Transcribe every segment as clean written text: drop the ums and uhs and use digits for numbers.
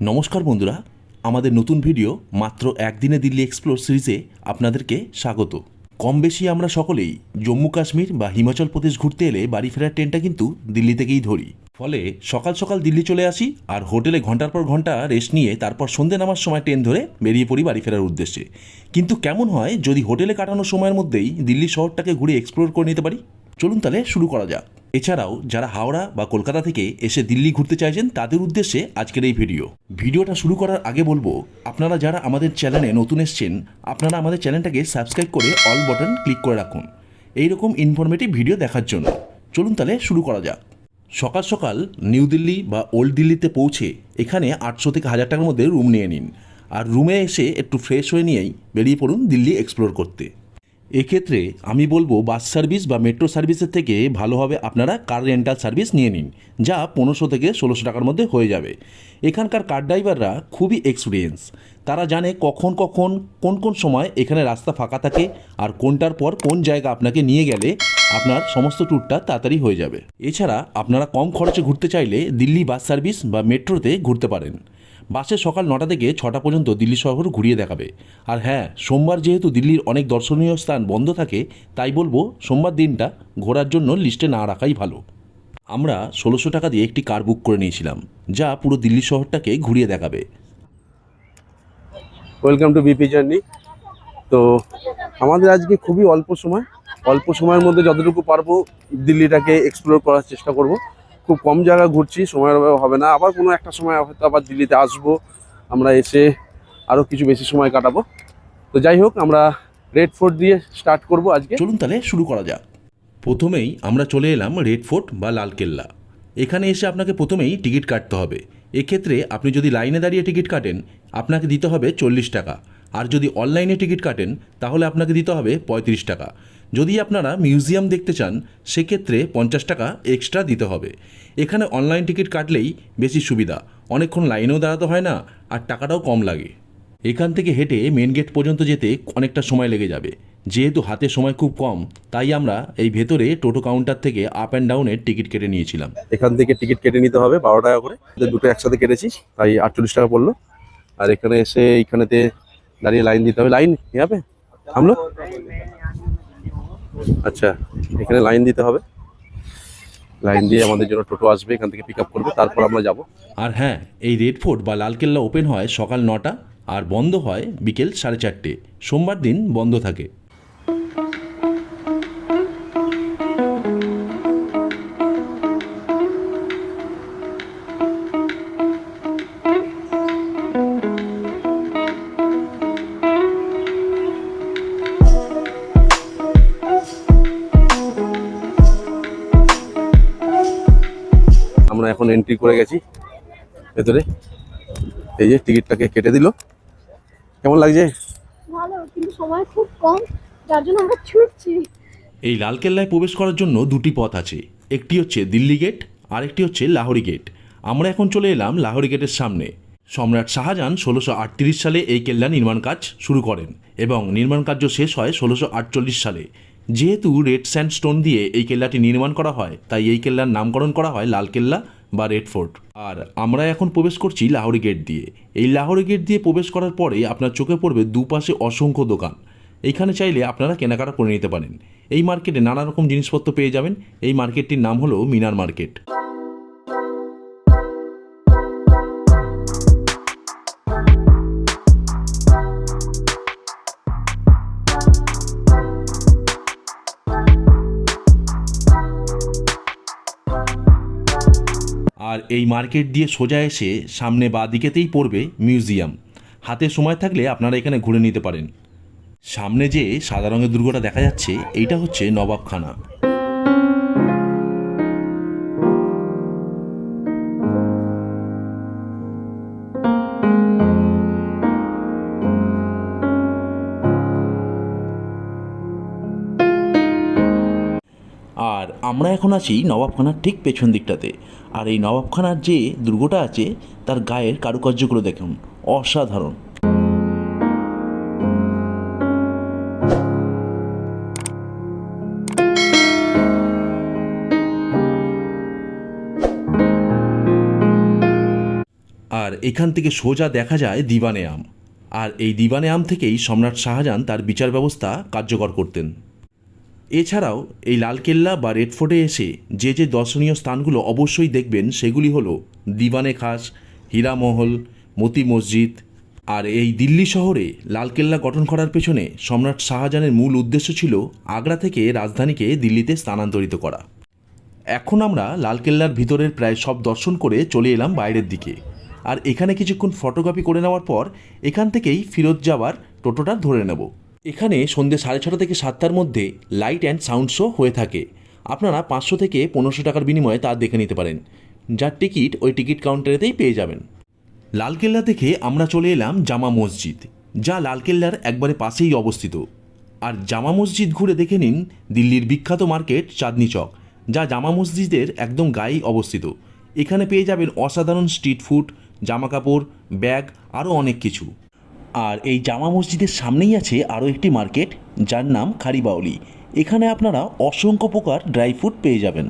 নমস্কার বন্ধুরা, আমাদের নতুন ভিডিও মাত্র একদিনে দিল্লি এক্সপ্লোর সিরিজে আপনাদেরকে স্বাগত। কম বেশি আমরা সকলেই জম্মু কাশ্মীর বা হিমাচল প্রদেশ ঘুরতে এলে বাড়ি ফেরার ট্রেনটা কিন্তু দিল্লি থেকেই ধরি। ফলে সকাল সকাল দিল্লি চলে আসি আর হোটেলে ঘন্টার পর ঘন্টা রেস্ট নিয়ে তারপর সন্ধে নামার সময় ট্রেন ধরে বেরিয়ে পড়ি বাড়ি ফেরার উদ্দেশ্যে। কিন্তু কেমন হয় যদি হোটেলে কাটানোর সময়ের মধ্যেই দিল্লি শহরটাকে ঘুরে এক্সপ্লোর করে নিতে পারি? চলুন তাহলে শুরু করা যাক। এছাড়াও যারা হাওড়া বা কলকাতা থেকে এসে দিল্লি ঘুরতে চাইছেন তাদের উদ্দেশ্যে আজকের এই ভিডিওটা শুরু করার আগে বলবো, আপনারা যারা আমাদের চ্যানেলে নতুন এসছেন আপনারা আমাদের চ্যানেলটাকে সাবস্ক্রাইব করে অল বাটন ক্লিক করে রাখুন এইরকম ইনফরমেটিভ ভিডিও দেখার জন্য। চলুন তাহলে শুরু করা যাক। সকাল সকাল নিউ দিল্লি বা ওল্ড দিল্লিতে পৌঁছে এখানে 800 থেকে 1000 টাকার মধ্যে রুম নিয়ে নিন, আর রুমে এসে একটু ফ্রেশ হয়ে নিয়েই বেরিয়ে পড়ুন দিল্লি এক্সপ্লোর করতে। এক্ষেত্রে আমি বলবো বাস সার্ভিস বা মেট্রো সার্ভিসের থেকে ভালো হবে আপনারা কার রেন্টাল সার্ভিস নিয়ে নিন, যা 1500 থেকে 1600 টাকার মধ্যে হয়ে যাবে। এখানকার কার ড্রাইভাররা খুবই এক্সপিরিয়েন্স, তারা জানে কখন কোন সময় এখানে রাস্তা ফাঁকা থাকে আর কোনটার পর কোন জায়গা আপনাকে নিয়ে গেলে আপনার সমস্ত ট্যুরটা তাড়াতাড়ি হয়ে যাবে। এছাড়া আপনারা কম খরচে ঘুরতে চাইলে দিল্লি বাস সার্ভিস বা মেট্রোতে ঘুরতে পারেন। বাসে সকাল 9টা থেকে 6টা পর্যন্ত দিল্লি শহর ঘুরিয়ে দেখাবে। আর হ্যাঁ, সোমবার যেহেতু দিল্লির অনেক দর্শনীয় স্থান বন্ধ থাকে, তাই বলবো সোমবার দিনটা ঘোরার জন্য লিস্টে না রাখাই ভালো। আমরা 1600 টাকা দিয়ে একটি কার বুক করে নিয়েছিলাম, যা পুরো দিল্লি শহরটাকে ঘুরিয়ে দেখাবে। Welcome to BP journey. তো আমাদের আজকে খুবই অল্প সময়ের মধ্যে যতটুকু পারবো দিল্লিটাকে এক্সপ্লোর করার চেষ্টা করব। খুব কম জায়গা ঘুরছি, সময়ের অভাবে হবে না। আবার কোনো একটা সময় হয়তো আবার দিল্লিতে আসবো, আমরা এসে আরও কিছু বেশি সময় কাটাবো। তো যাই হোক, আমরা রেড ফোর্ট দিয়ে স্টার্ট করব আজকে। চলুন তাহলে শুরু করা যাক। প্রথমেই আমরা চলে এলাম রেড ফোর্ট বা লালকেল্লা। এখানে এসে আপনাকে প্রথমেই টিকিট কাটতে হবে। এক্ষেত্রে আপনি যদি লাইনে দাঁড়িয়ে টিকিট কাটেন আপনাকে দিতে হবে 40 টাকা, আর যদি অনলাইনে টিকিট কাটেন তাহলে আপনাকে দিতে হবে 35 টাকা। যদি আপনারা মিউজিয়াম দেখতে চান সেক্ষেত্রে 50 টাকা এক্সট্রা দিতে হবে। এখানে অনলাইন টিকিট কাটলেই বেশি সুবিধা, অনেকক্ষণ লাইনেও দাঁড়াতে হয় না আর টাকাটাও কম লাগে। এখান থেকে হেঁটে মেন গেট পর্যন্ত যেতে অনেকটা সময় লেগে যাবে। যেহেতু হাতে সময় খুব কম, তাই আমরা এই ভেতরে টোটো কাউন্টার থেকে আপ অ্যান্ড ডাউনের টিকিট কেটে নিয়েছিলাম। এখান থেকে টিকিট কেটে নিতে হবে 12 টাকা করে। দুটো একসাথে কেটেছি, তাই 48 টাকা পড়লো। আর এখানে এসে এইখানেতে দাঁড়িয়ে লাইন দিতে হবে। লাইন হবে আমলো, আচ্ছা এখানে লাইন দিতে হবে। লাইন দিয়ে আমাদের জন্য টোটো আসবে, এখান থেকে পিক আপ করবে, তারপর আমরা যাব। আর হ্যাঁ, এই রেড ফোর্ট বা লালকেল্লা ওপেন হয় সকাল 9টা আর বন্ধ হয় বিকেল 4:30। সোমবার দিন বন্ধ থাকে। আমরা এখন এন্ট্রি করে গেছি ভেতরে। এই যে টিকিটটাকে কেটে দিল। কেমন লাগছে? ভালো, কিন্তু সময় খুব কম, যার জন্য আমরা ছুটছি। এই লালকেল্লায় প্রবেশ করার জন্য দুটি পথ আছে, একটি হচ্ছে দিল্লি গেট আর একটি হচ্ছে লাহোরি গেট। আমরা এখন চলে এলাম লাহোরি গেটের সামনে। সম্রাট শাহজাহান 1638 সালে এই কেল্লা নির্মাণ কাজ শুরু করেন এবং নির্মাণ কার্য শেষ হয় 1648 সালে। যেহেতু রেড স্যান্ডস্টোন দিয়ে এই কেল্লাটি নির্মাণ করা হয়, তাই এই কেল্লার নামকরণ করা হয় লালকেল্লা বা রেড ফোর্ট। আর আমরা এখন প্রবেশ করছি লাহোরি গেট দিয়ে। এই লাহোরি গেট দিয়ে প্রবেশ করার পরে আপনার চোখে পড়বে দুপাশে অসংখ্য দোকান। এইখানে চাইলে আপনারা কেনাকাটা করে নিতে পারেন। এই মার্কেটে নানা রকম জিনিসপত্র পেয়ে যাবেন। এই মার্কেটটির নাম হলো মিনার মার্কেট। আর এই মার্কেট দিয়ে সোজা এসে সামনে বাঁ দিকেতেই পড়বে মিউজিয়াম। হাতে সময় থাকলে আপনারা এখানে ঘুরে নিতে পারেন। সামনে যে সাদা রঙের দুর্গটা দেখা যাচ্ছে এইটা হচ্ছে নবাবখানা। আর আমরা এখন আছি নবাবখানার ঠিক পেছন দিকটাতে। আর এই নবাবখানার যে দুর্গটা আছে তার গায়ের কারুকার্যগুলো দেখুন, অসাধারণ। আর এখান থেকে সোজা দেখা যায় দিওয়ানে আম। আর এই দিওয়ানে আম থেকেই সম্রাট শাহজাহান তার বিচার ব্যবস্থা কার্যকর করতেন। এছাড়াও এই লালকেল্লা বা রেড ফোর্টে এসে যে যে দর্শনীয় স্থানগুলো অবশ্যই দেখবেন সেগুলি হলো দিওয়ানে খাস, হীরামহল, মতি মসজিদ। আর এই দিল্লি শহরে লালকেল্লা গঠন করার পেছনে সম্রাট শাহজাহানের মূল উদ্দেশ্য ছিল আগ্রা থেকে রাজধানীকে দিল্লিতে স্থানান্তরিত করা। এখন আমরা লালকেল্লার ভিতরের প্রায় সব দর্শন করে চলে এলাম বাইরের দিকে। আর এখানে কিছুক্ষণ ফটোগ্রাফি করে নেওয়ার পর এখান থেকেই ফিরত যাওয়ার টোটোটা ধরে নেব। এখানে সন্ধ্যে 6:30 থেকে 7টার মধ্যে লাইট অ্যান্ড সাউন্ড শো হয়ে থাকে। আপনারা 500 থেকে 1500 টাকার বিনিময়ে তা দেখে নিতে পারেন, যার টিকিট ওই টিকিট কাউন্টারেতেই পেয়ে যাবেন। লালকেল্লা থেকে আমরা চলে এলাম জামা মসজিদ, যা লালকেল্লার একবারে পাশেই অবস্থিত। আর জামা মসজিদ ঘুরে দেখে নিন দিল্লির বিখ্যাত মার্কেট চাঁদনি চক, যা জামা মসজিদের একদম গায়েই অবস্থিত। এখানে পেয়ে যাবেন অসাধারণ স্ট্রিট ফুড, জামা কাপড়, ব্যাগ, আরও অনেক কিছু। আর এই জামা মসজিদের সামনেই আছে আরও একটি মার্কেট, যার নাম খারিবাউলি। এখানে আপনারা অসংখ্য প্রকার ড্রাই ফ্রুট পেয়ে যাবেন।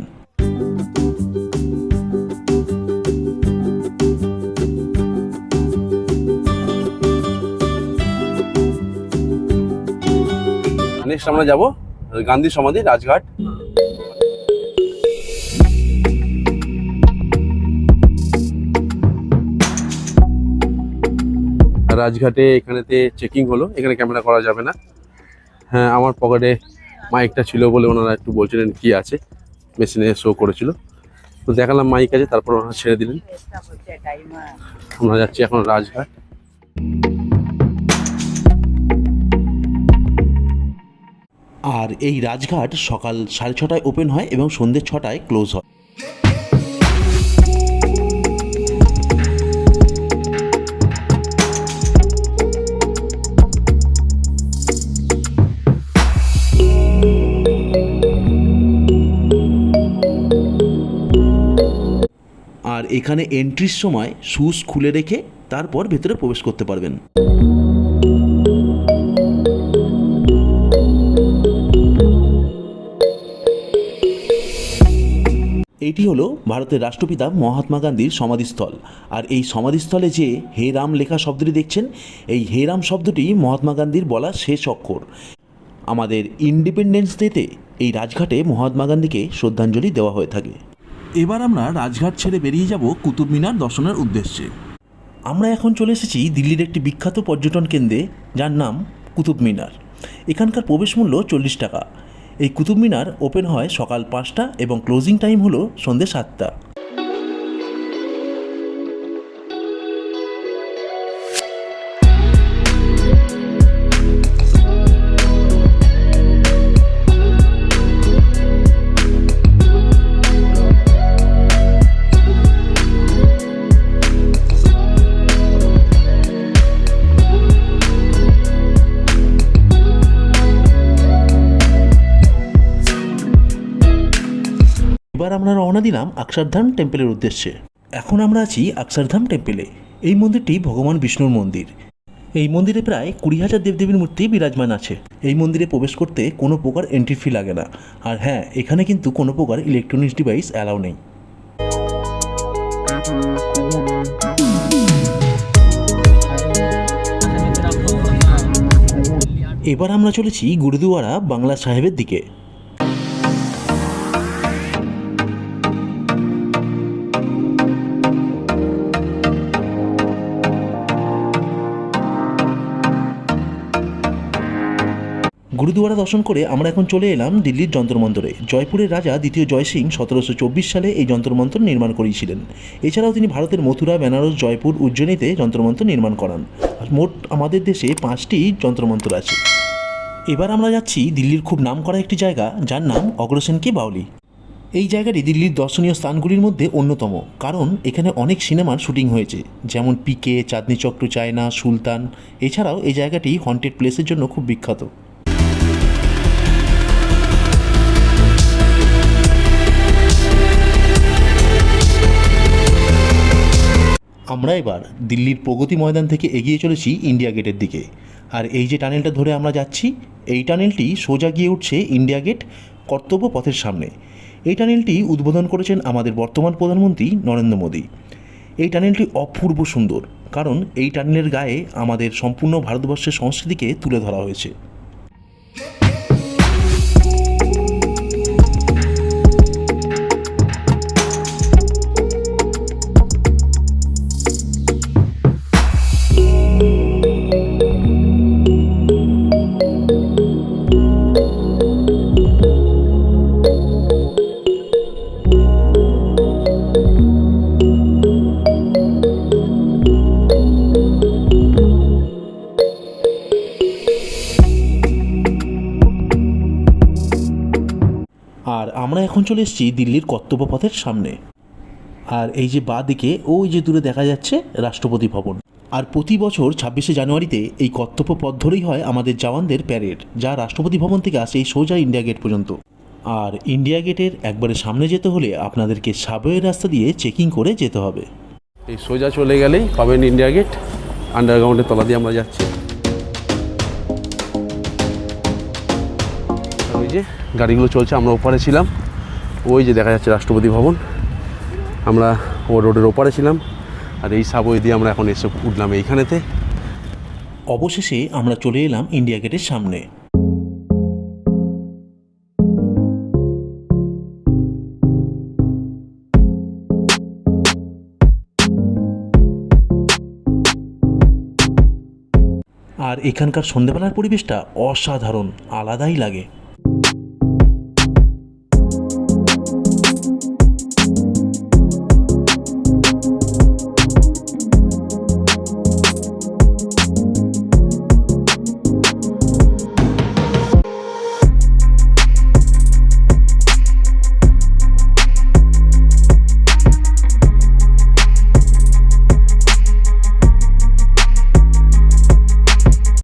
নেক্সট আমরা যাব গান্ধী সমাধি, রাজঘাট। রাজঘাটে এখানেতে চেকিং হলো, এখানে ক্যামেরা করা যাবে না। হ্যাঁ, আমার পকেটে মাইকটা ছিল বলে ওনারা একটু বলছিলেন কি আছে, মেশিনে শো করেছিল, তো দেখালাম মাইক আছে, তারপর ওনারা ছেড়ে দিলেন। আমরা যাচ্ছি এখন রাজঘাট। আর এই রাজঘাট সকাল 6:30টায় ওপেন হয় এবং সন্ধ্যে 6টায় ক্লোজ হয়। আর এখানে এন্ট্রির সময় শুজ খুলে রেখে তারপর ভেতরে প্রবেশ করতে পারবেন। এটি হলো ভারতের রাষ্ট্রপিতা মহাত্মা গান্ধীর সমাধিস্থল। আর এই সমাধিস্থলে যে হে রাম লেখা শব্দটি দেখছেন, এই হে রাম শব্দটি মহাত্মা গান্ধীর বলা শেষ অক্ষর। আমাদের ইন্ডিপেন্ডেন্স ডেতে এই রাজঘাটে মহাত্মা গান্ধীকে শ্রদ্ধাঞ্জলি দেওয়া হয়ে থাকে। এবার আমরা রাজঘাট ছেড়ে বেরিয়ে যাব কুতুব মিনার দর্শনের উদ্দেশ্যে। আমরা এখন চলে এসেছি দিল্লির একটি বিখ্যাত পর্যটন কেন্দ্রে, যার নাম কুতুব মিনার। এখানকার প্রবেশ মূল্য 40 টাকা। এই কুতুব মিনার ওপেন হয় সকাল 5টা এবং ক্লোজিং টাইম হলো সন্ধ্যে 7টা। এবার আমরা রওনা দিলাম অক্ষরধাম টেম্পলের উদ্দেশ্যে। এখন আমরা আছি অক্ষরধাম টেম্পলে। এই মন্দিরটি ভগবান বিষ্ণুর মন্দির। এই মন্দিরে প্রায় 20,000 দেবদেবীর মূর্তি বিরাজমান আছে। এই মন্দিরে প্রবেশ করতে কোনো প্রকার এন্ট্রি ফি লাগে না। আর হ্যাঁ, এখানে কিন্তু কোনো প্রকার ইলেকট্রনিক্স ডিভাইস অ্যালাউ নেই। এবার আমরা চলেছি গুরুদুয়ারা বাংলা সাহেবের দিকে। গুরুদুয়ারা দর্শন করে আমরা এখন চলে এলাম দিল্লির যন্তরমন্তরে। জয়পুরের রাজা দ্বিতীয় জয়সিং 1724 সালে এই যন্তরমন্তর নির্মাণ করেছিলেন। এছাড়াও তিনি ভারতের মথুরা, বেনারস, জয়পুর, উজ্জয়িনীতে যন্তরমন্তর নির্মাণ করান। মোট আমাদের দেশে 5টি যন্তরমন্তর আছে। এবার আমরা যাচ্ছি দিল্লির খুব নামকরা একটি জায়গা, যার নাম অগ্রসেন কি বাউলি। এই জায়গাটি দিল্লির দর্শনীয় স্থানগুলির মধ্যে অন্যতম, কারণ এখানে অনেক সিনেমার শুটিং হয়েছে, যেমন পিকে, চাঁদনি চক টু চায়না, সুলতান। এছাড়াও এই জায়গাটি হন্টেড প্লেসের জন্য খুব বিখ্যাত। আমরা এবার দিল্লির প্রগতি ময়দান থেকে এগিয়ে চলেছি ইন্ডিয়া গেটের দিকে। আর এই যে টানেলটা ধরে আমরা যাচ্ছি, এই টানেলটি সোজা গিয়ে উঠছে ইন্ডিয়া গেট কর্তব্য পথের সামনে। এই টানেলটি উদ্বোধন করেছেন আমাদের বর্তমান প্রধানমন্ত্রী নরেন্দ্র মোদী। এই টানেলটি অপূর্ব সুন্দর, কারণ এই টানেলের গায়ে আমাদের সম্পূর্ণ ভারতবর্ষের সংস্কৃতিকে তুলে ধরা হয়েছে। আর আমরা এখন চলে এসেছি দিল্লির কর্তব্য পথের সামনে। আর এই যে বাঁ দিকে ওই যে দূরে দেখা যাচ্ছে রাষ্ট্রপতি ভবন। আর প্রতি বছর 26শে জানুয়ারিতে এই কর্তব্য পথ ধরেই হয় আমাদের জওয়ানদের প্যারেড, যা রাষ্ট্রপতি ভবন থেকে আসে এই সোজা ইন্ডিয়া গেট পর্যন্ত। আর ইন্ডিয়া গেটের একবারে সামনে যেতে হলে আপনাদেরকে সাবওয়ের রাস্তা দিয়ে চেকিং করে যেতে হবে। এই সোজা চলে গেলেই পাবেন ইন্ডিয়া গেট, আন্ডারগ্রাউন্ডের তলা দিয়ে আমরা যাচ্ছি। ওই যে গাড়িগুলো চলছে, আমরা ওপারে ছিলাম, ওই যে দেখা যাচ্ছে রাষ্ট্রপতি ভবন, আমরা ও রোডের ওপারে ছিলাম। আর এই সাবওয়ে দিয়ে আমরা এখন এসে উঠলাম এইখানেতে। অবশেষে আমরা চলে এলাম ইন্ডিয়া গেটের সামনে। আর এখানকার সন্ধ্যেবেলার পরিবেশটা অসাধারণ, আলাদাই লাগে।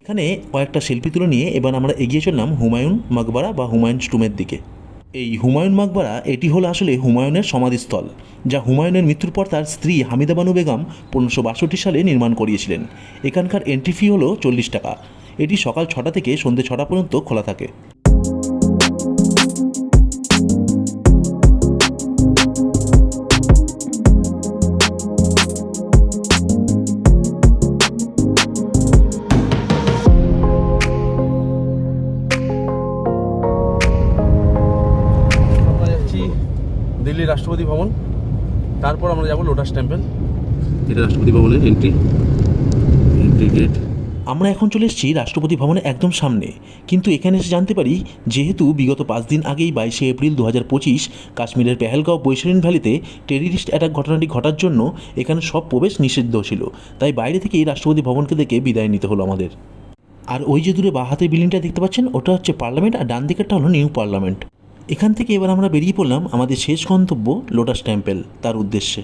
এখানে কয়েকটা সেলফি তুলে নিয়ে এবার আমরা এগিয়ে চললাম হুমায়ুন মাকবারা বা হুমায়ুন টুমের দিকে। এই হুমায়ুন মাকবারা এটি হলো আসলে হুমায়ুনের সমাধিস্থল, যা হুমায়ুনের মৃত্যুর পর তার স্ত্রী হামিদা বানু বেগম 1562 সালে নির্মাণ করিয়েছিলেন। এখানকার এন্ট্রি ফি হলো 40 টাকা। এটি সকাল 6টা থেকে সন্ধ্যে 6টা পর্যন্ত খোলা থাকে। দিল্লি রাষ্ট্রপতি ভবন, তারপর আমরা যাব লোটাস টেম্পল। এটা রাষ্ট্রপতি ভবনের এন্ট্রি গেট। আমরা এখন চলে এসেছি রাষ্ট্রপতি ভবনের একদম সামনে, কিন্তু এখানে এসে জানতে পারি যেহেতু বিগত 5 দিন আগেই 22শে এপ্রিল 2025 কাশ্মীরের পেহেলগাঁও বৈশালীন ভ্যালিতে টেররিস্ট অ্যাটাক ঘটনাটি ঘটার জন্য এখানে সব প্রবেশ নিষিদ্ধ ছিল, তাই বাইরে থেকে এই রাষ্ট্রপতি ভবনকে দেখে বিদায় নিতে হলো আমাদের। আর ওই যে দূরে বাঁ হাতের বিল্ডিংটা দেখতে পাচ্ছেন, ওটা হচ্ছে পার্লামেন্ট, আর ডান দিকেরটা হলো নিউ পার্লামেন্ট। এখান থেকে এবার আমরা বেরিয়ে পড়লাম আমাদের শেষ গন্তব্য লোটাস টেম্পল, তার উদ্দেশ্যে।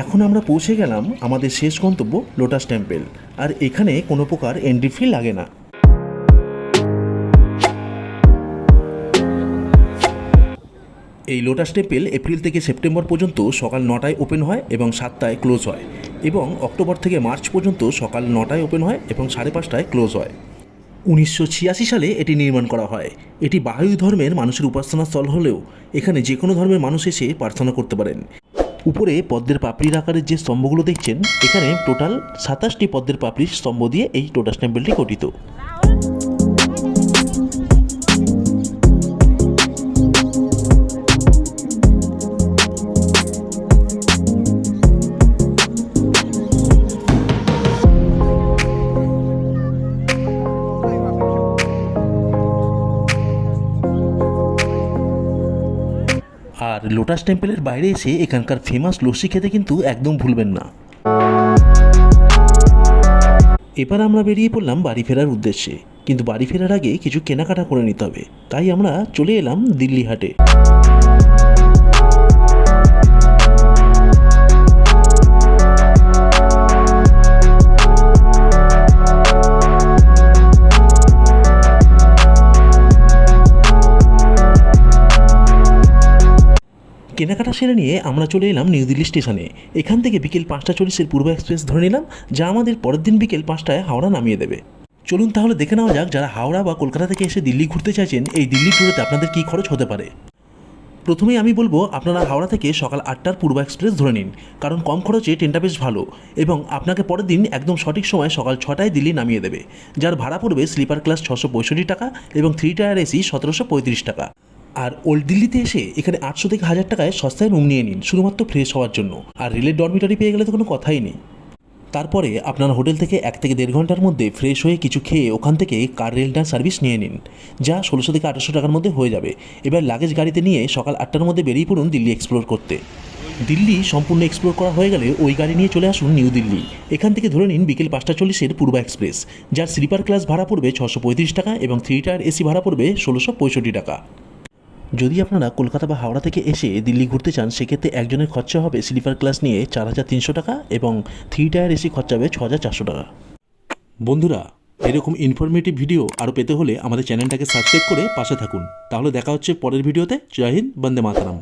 এখন আমরা পৌঁছে গেলাম আমাদের শেষ গন্তব্য লোটাস টেম্পল, আর এখানে কোনো প্রকার এন্ট্রি ফি লাগে না। এই লোটাস টেম্পল এপ্রিল থেকে সেপ্টেম্বর পর্যন্ত সকাল 9টায় ওপেন হয় এবং 7টায় ক্লোজ হয়, এবং অক্টোবর থেকে মার্চ পর্যন্ত সকাল 9টায় ওপেন হয় এবং 5:30টায় ক্লোজ হয়। 1986 সালে এটি নির্মাণ করা হয়। এটি বাহাই ধর্মের মানুষের উপাসনা স্থল হলেও এখানে যে কোনো ধর্মের মানুষ এসে প্রার্থনা করতে পারেন। উপরে পদ্মের পাপড়ির আকারের যে স্তম্ভগুলো দেখছেন, এখানে টোটাল 27টি পদ্মের পাপড়ির স্তম্ভ দিয়ে এই লোটাস টেম্পলটি গঠিত। আর লোটাস টেম্পলের বাইরে এসে এখানকার ফেমাস লস্যি খেতে কিন্তু একদম ভুলবেন না। এবার আমরা বেরিয়ে পড়লাম বাড়ি ফেরার উদ্দেশ্যে, কিন্তু বাড়ি ফেরার আগে কিছু কেনাকাটা করে নিতে হবে, তাই আমরা চলে এলাম দিল্লি হাটে। কেনাকাটা সেরে নিয়ে আমরা চলে এলাম নিউ দিল্লি স্টেশনে। এখান থেকে বিকেল 5:40 পূর্ব এক্সপ্রেস ধরে নিলাম, যা আমাদের পরের দিন বিকেল 5টায় হাওড়া নামিয়ে দেবে। চলুন তাহলে দেখে নেওয়া যাক যারা হাওড়া বা কলকাতা থেকে এসে দিল্লি ঘুরতে চাইছেন এই দিল্লি ট্যুরেতে আপনাদের কী খরচ হতে পারে। প্রথমেই আমি বলবো আপনারা হাওড়া থেকে সকাল 8টার পূর্ব এক্সপ্রেস ধরে নিন, কারণ কম খরচে ট্রেনটা বেশ ভালো এবং আপনাকে পরের দিন একদম সঠিক সময় সকাল 6টায় দিল্লি নামিয়ে দেবে, যার ভাড়া পড়বে স্লিপার ক্লাস 665 টাকা এবং 3 টায়ার এসি 1735 টাকা। আর ওল্ড দিল্লিতে এসে এখানে 800 থেকে 1000 টাকায় সস্তায় রুম নিয়ে নিন শুধুমাত্র ফ্রেশ হওয়ার জন্য, আর রেলের ডরমিটরি পেয়ে গেলে তো কোনো কথাই নেই। তারপরে আপনারা হোটেল থেকে 1 থেকে 1.5 ঘন্টার মধ্যে ফ্রেশ হয়ে কিছু খেয়ে ওখান থেকে কার রেন্টাল সার্ভিস নিয়ে নিন, যা 1600 থেকে 1800 টাকার মধ্যে হয়ে যাবে। এবার লাগেজ গাড়িতে নিয়ে সকাল 8টার মধ্যে বেরিয়ে পড়ুন দিল্লি এক্সপ্লোর করতে। দিল্লি সম্পূর্ণ এক্সপ্লোর করা হয়ে গেলে ওই গাড়ি নিয়ে চলে আসুন নিউ দিল্লি। এখান থেকে ধরে নিন বিকেল 5:40 পূর্ব এক্সপ্রেস, যার স্লিপার ক্লাস ভাড়া পড়বে 635 টাকা এবং 3 টায়ার এসি ভাড়া পড়বে 1665 টাকা। যদি আপনারা কলকাতা বা হাওড়া থেকে এসে দিল্লি ঘুরতে চান, সেক্ষেত্রে একজনের খরচা হবে স্লিপার ক্লাস নিয়ে 4300 টাকা এবং 3 টায়ার এসি খরচা হবে 6400 টাকা। বন্ধুরা, এরকম ইনফরমেটিভ ভিডিও আরও পেতে হলে আমাদের চ্যানেলটাকে সাবস্ক্রাইব করে পাশে থাকুন। তাহলে দেখা হচ্ছে পরের ভিডিওতে। জয় হিন্দ, বন্দে মাতরম।